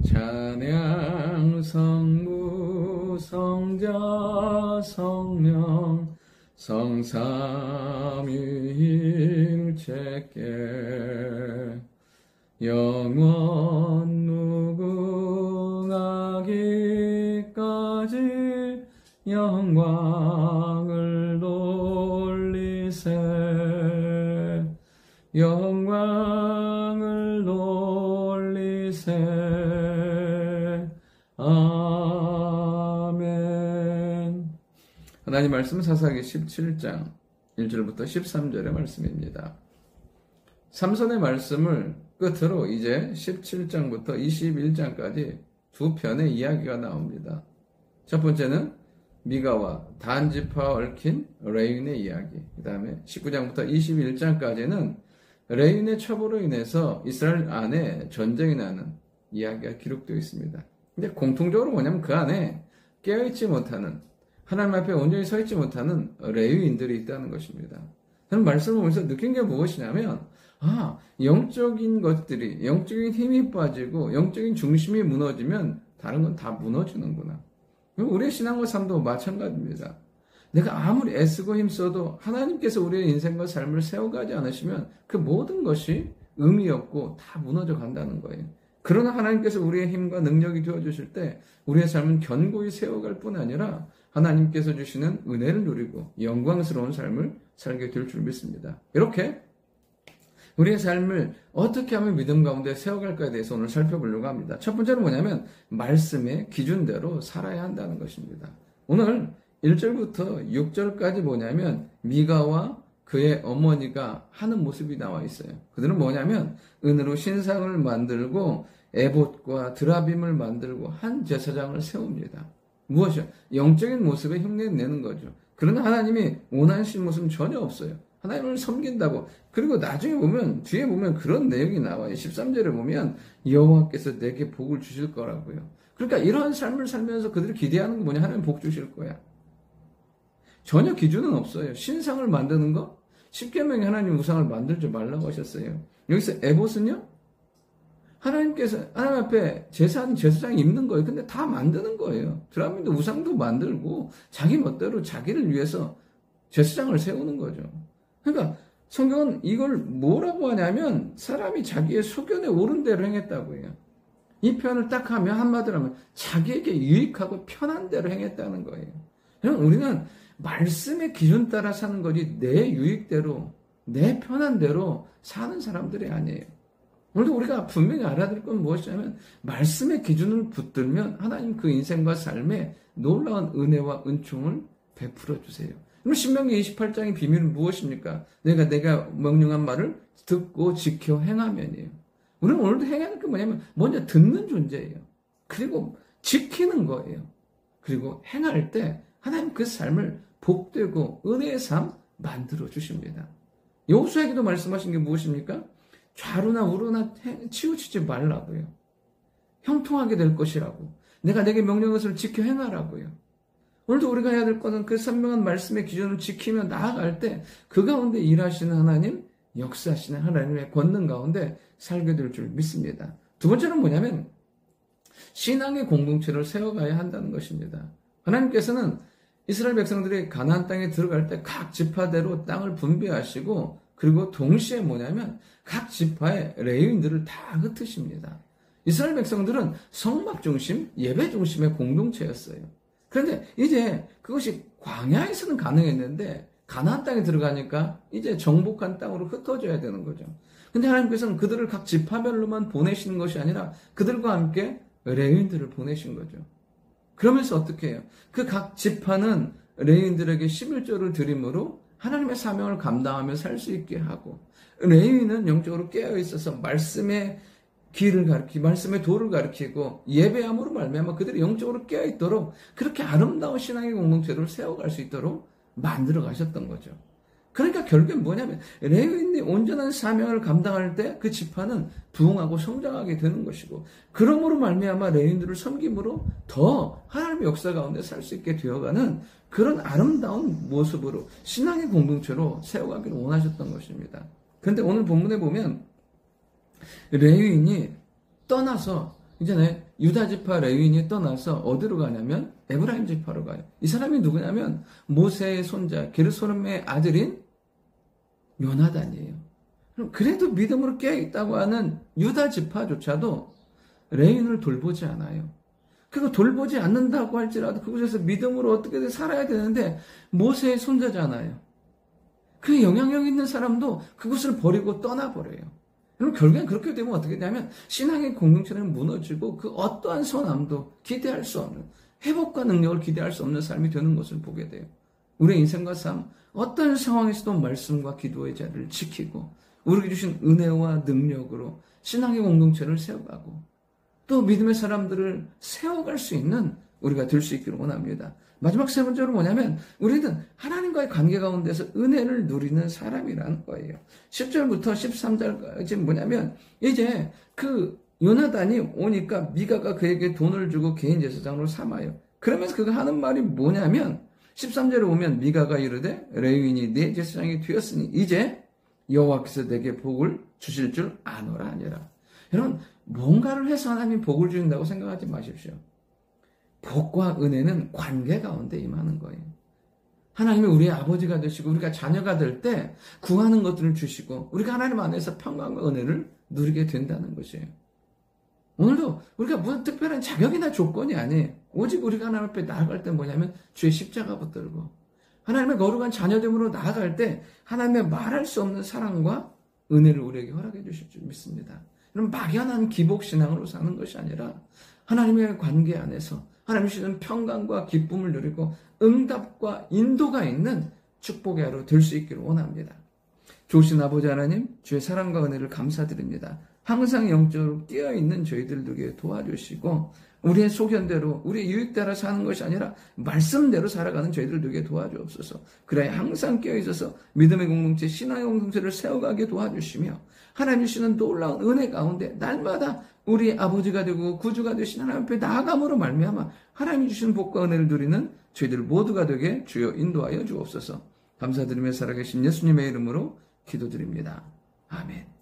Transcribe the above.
찬양 성부 성자 성령 성삼위일체께 영원 무궁하기까지 영광을 돌리세 영광을 돌리세 아멘. 하나님 말씀 사사기 17장 1절부터 13절의 말씀입니다. 삼손의 말씀을 끝으로 이제 17장부터 21장까지 두 편의 이야기가 나옵니다. 첫 번째는 미가와 단지파 얽힌 레윈의 이야기, 그 다음에 19장부터 21장까지는 레윈의 첩으로 인해서 이스라엘 안에 전쟁이 나는 이야기가 기록되어 있습니다. 근데 공통적으로 뭐냐면 그 안에 깨어있지 못하는, 하나님 앞에 온전히 서 있지 못하는 레위인들이 있다는 것입니다. 저는 말씀을 보면서 느낀 게 무엇이냐면, 영적인 것들이, 영적인 힘이 빠지고 영적인 중심이 무너지면 다른 건 다 무너지는구나. 우리의 신앙과 삶도 마찬가지입니다. 내가 아무리 애쓰고 힘써도 하나님께서 우리의 인생과 삶을 세워가지 않으시면 그 모든 것이 의미 없고 다 무너져 간다는 거예요. 그러나 하나님께서 우리의 힘과 능력이 되어주실 때 우리의 삶은 견고히 세워갈 뿐 아니라 하나님께서 주시는 은혜를 누리고 영광스러운 삶을 살게 될 줄 믿습니다. 이렇게 우리의 삶을 어떻게 하면 믿음 가운데 세워갈까에 대해서 오늘 살펴보려고 합니다. 첫 번째는 뭐냐면 말씀의 기준대로 살아야 한다는 것입니다. 오늘 1절부터 6절까지 뭐냐면 미가와 그의 어머니가 하는 모습이 나와 있어요. 그들은 뭐냐면 은으로 신상을 만들고 에봇과 드라빔을 만들고 한 제사장을 세웁니다. 무엇이요? 영적인 모습에 흉내내는 거죠. 그러나 하나님이 원하시는 모습은 전혀 없어요. 하나님을 섬긴다고. 그리고 나중에 보면, 뒤에 보면 그런 내용이 나와요. 13절에 보면 여호와께서 내게 복을 주실 거라고요. 그러니까 이러한 삶을 살면서 그들이 기대하는 게 뭐냐? 하나님 복 주실 거야. 전혀 기준은 없어요. 신상을 만드는 거? 십계명에 하나님 우상을 만들지 말라고 하셨어요. 여기서 에봇은요? 하나님께서 하나님 앞에 제사장이 입는 거예요. 근데 다 만드는 거예요. 드라빔도 우상도 만들고 자기 멋대로 자기를 위해서 제사장을 세우는 거죠. 그러니까 성경은 이걸 뭐라고 하냐면 사람이 자기의 소견에 옳은 대로 행했다고 해요. 이 표현을 딱 하면 한마디로 하면 자기에게 유익하고 편한 대로 행했다는 거예요. 그럼 우리는 말씀의 기준 따라 사는 거지 내 유익대로 내 편한 대로 사는 사람들이 아니에요. 오늘도 우리가 분명히 알아야 될 건 무엇이냐면 말씀의 기준을 붙들면 하나님 그 인생과 삶에 놀라운 은혜와 은총을 베풀어 주세요. 그럼 신명기 28장의 비밀은 무엇입니까? 내가 명령한 말을 듣고 지켜 행하면이에요. 우리는 오늘도 행해야 될 게 뭐냐면 먼저 듣는 존재예요. 그리고 지키는 거예요. 그리고 행할 때 하나님 그 삶을 복되고 은혜의 삶 만들어 주십니다. 여호수아에게도 말씀하신 게 무엇입니까? 좌루나 우루나 치우치지 말라고요. 형통하게 될 것이라고. 내가 내게 명령한 것을 지켜 행하라고요. 오늘도 우리가 해야 될 것은 그 선명한 말씀의 기준을 지키며 나아갈 때 그 가운데 일하시는 하나님, 역사하시는 하나님의 권능 가운데 살게 될 줄 믿습니다. 두 번째는 뭐냐면 신앙의 공동체를 세워가야 한다는 것입니다. 하나님께서는 이스라엘 백성들이 가나안 땅에 들어갈 때 각 지파대로 땅을 분배하시고 그리고 동시에 뭐냐면 각 지파의 레위인들을 다 흩으십니다. 이스라엘 백성들은 성막 중심, 예배 중심의 공동체였어요. 그런데 이제 그것이 광야에서는 가능했는데 가나안 땅에 들어가니까 이제 정복한 땅으로 흩어져야 되는 거죠. 근데 하나님께서는 그들을 각 지파별로만 보내시는 것이 아니라 그들과 함께 레위인들을 보내신 거죠. 그러면서 어떻게 해요? 그 각 지파는 레위인들에게 11조를 드림으로 하나님의 사명을 감당하며 살 수 있게 하고 레위인은 영적으로 깨어 있어서 말씀의 길을 가르치고 말씀의 도를 가르치고 예배함으로 말미암아 그들이 영적으로 깨어 있도록 그렇게 아름다운 신앙의 공동체를 세워갈 수 있도록 만들어 가셨던 거죠. 그러니까 결국엔 뭐냐면 레위인이 온전한 사명을 감당할 때 그 지파는 부흥하고 성장하게 되는 것이고 그러므로 말미암아 레위인들을 섬김으로 더 하나님의 역사 가운데 살 수 있게 되어가는 그런 아름다운 모습으로 신앙의 공동체로 세워가기를 원하셨던 것입니다. 그런데 오늘 본문에 보면 레위인이 떠나서 이제 유다 지파 레위인이 떠나서 어디로 가냐면 에브라임 지파로 가요. 이 사람이 누구냐면 모세의 손자 게르소름의 아들인 요나단이에요. 그래도 믿음으로 깨어있다고 하는 유다 지파조차도 레위인을 돌보지 않아요. 그거 돌보지 않는다고 할지라도 그곳에서 믿음으로 어떻게든 살아야 되는데 모세의 손자잖아요. 그 영향력 있는 사람도 그곳을 버리고 떠나버려요. 그럼 결국엔 그렇게 되면 어떻게 되냐면 신앙의 공동체는 무너지고 그 어떠한 선함도 기대할 수 없는, 회복과 능력을 기대할 수 없는 삶이 되는 것을 보게 돼요. 우리의 인생과 삶, 어떤 상황에서도 말씀과 기도의 자리를 지키고 우리에게 주신 은혜와 능력으로 신앙의 공동체를 세워가고 또 믿음의 사람들을 세워갈 수 있는 우리가 될 수 있기를 원합니다. 마지막 세 번째로 뭐냐면 우리는 하나님과의 관계 가운데서 은혜를 누리는 사람이라는 거예요. 10절부터 13절까지 뭐냐면 이제 그 요나단이 오니까 미가가 그에게 돈을 주고 개인 제사장으로 삼아요. 그러면서 그가 하는 말이 뭐냐면 13절에 오면 미가가 이르되 레위인이 내 제사장이 되었으니 이제 여호와께서 내게 복을 주실 줄 아노라 하니라. 여러분 뭔가를 해서 하나님이 복을 주신다고 생각하지 마십시오. 복과 은혜는 관계 가운데 임하는 거예요. 하나님이 우리의 아버지가 되시고 우리가 자녀가 될 때 구하는 것들을 주시고 우리가 하나님 안에서 평강과 은혜를 누리게 된다는 것이에요. 오늘도 우리가 무슨 특별한 자격이나 조건이 아니에요. 오직 우리가 하나님 앞에 나아갈 때 뭐냐면 주의 십자가 붙들고 하나님의 거룩한 자녀됨으로 나아갈 때 하나님의 말할 수 없는 사랑과 은혜를 우리에게 허락해 주실 줄 믿습니다. 그럼 막연한 기복신앙으로 사는 것이 아니라 하나님의 관계 안에서 하나님 주시는 평강과 기쁨을 누리고 응답과 인도가 있는 축복의 하루 될 수 있기를 원합니다. 좋으신 아버지 하나님, 주의 사랑과 은혜를 감사드립니다. 항상 영적으로 깨어있는 저희들 되게 도와주시고 우리의 소견대로 우리의 유익대로 사는 것이 아니라 말씀대로 살아가는 저희들 되게 도와주옵소서. 그래야 항상 깨어있어서 믿음의 공동체, 신앙의 공동체를 세워가게 도와주시며 하나님 주시는 놀라운 은혜 가운데 날마다 우리 아버지가 되고 구주가 되신 하나님 앞에 나아감으로 말미암아 하나님이 주시는 복과 은혜를 누리는 저희들 모두가 되게 주여 인도하여 주옵소서. 감사드리며 살아계신 예수님의 이름으로 기도드립니다. 아멘.